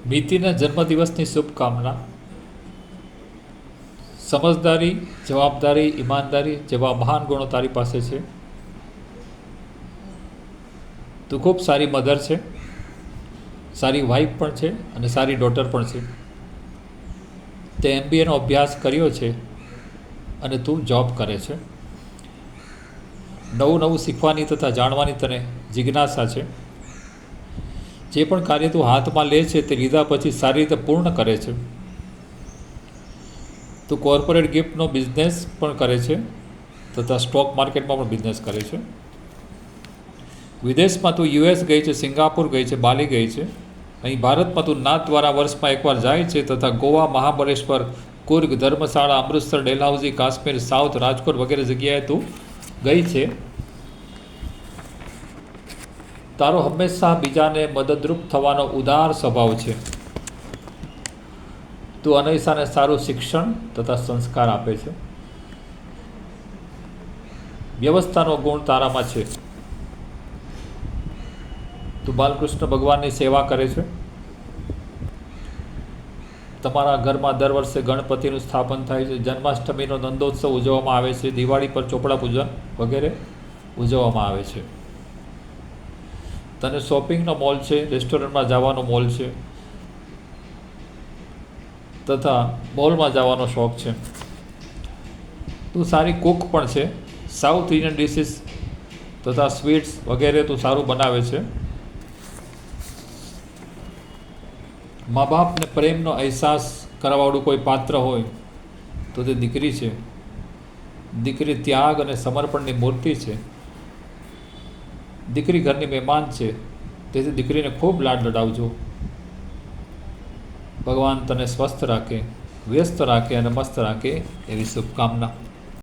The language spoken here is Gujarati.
મીતિના જન્મદિવસની શુભકામના. સમજદારી, જવાબદારી, ઈમાનદારી જેવા મહાન ગુણો તારી પાસે છે. તું ખૂબ સારી મધર છે, સારી વાઈફ પણ છે અને સારી ડોટર પણ છે. તે MBAનો અભ્યાસ કર્યો છે અને તું જોબ કરે છે. નવું નવું શીખવાની તથા જાણવાની તને જિજ્ઞાસા છે. જે પણ કાર્ય તું હાથમાં લે છે તે લીધા પછી સારી રીતે પૂર્ણ કરે છે. તું કોર્પોરેટ ગિફ્ટનો બિઝનેસ પણ કરે છે તથા સ્ટોક માર્કેટમાં પણ બિઝનેસ કરે છે. વિદેશમાં તું US ગઈ છે, સિંગાપુર ગઈ છે, બાલી ગઈ છે. અહીં ભારતમાં તું નાત દ્વારા વર્ષમાં એકવાર જાય છે તથા ગોવા, મહાબળેશ્વર, કુર્ગ, ધર્મશાળા, અમૃતસર, ડેલહાઉસી, કાશ્મીર, સાઉથ, રાજકોટ વગેરે જગ્યાએ તું ગઈ છે. તારો હંમેશા બીજાને મદદરૂપ થવાનો ઉદાર સ્વભાવ છે. તું અનૈસાને સારું શિક્ષણ તથા સંસ્કાર આપે છે. વ્યવસ્થાનો ગુણ તારામાં છે. તું બાલકૃષ્ણ ભગવાનની સેવા કરે છે. તમારા ઘરમાં દર વર્ષે ગણપતિનું સ્થાપન થાય છે. જન્માષ્ટમીનો નંદોત્સવ ઉજવવામાં આવે છે. દિવાળી પર ચોપડા પૂજન વગેરે ઉજવવામાં આવે છે. તને શોપિંગનો મોલ છે, રેસ્ટોરન્ટમાં જવાનો મોલ છે તથા મોલમાં જવાનો શોખ છે. તું સારી કુક પણ છે. સાઉથ ઇન્ડિયન ડિશિસ તથા સ્વીટ્સ વગેરે તું સારું બનાવે છે. મા બાપને પ્રેમનો અહેસાસ કરાવવાળું કોઈ પાત્ર હોય તો તે દીકરી છે. દીકરી ત્યાગ અને સમર્પણની મૂર્તિ છે. દીકરી ઘરની મહેમાન છે, તેથી દીકરીને ખૂબ લાડ લડાવજો. ભગવાન તને સ્વસ્થ રાખે, વ્યસ્ત રાખે અને મસ્ત રાખે એવી શુભકામના.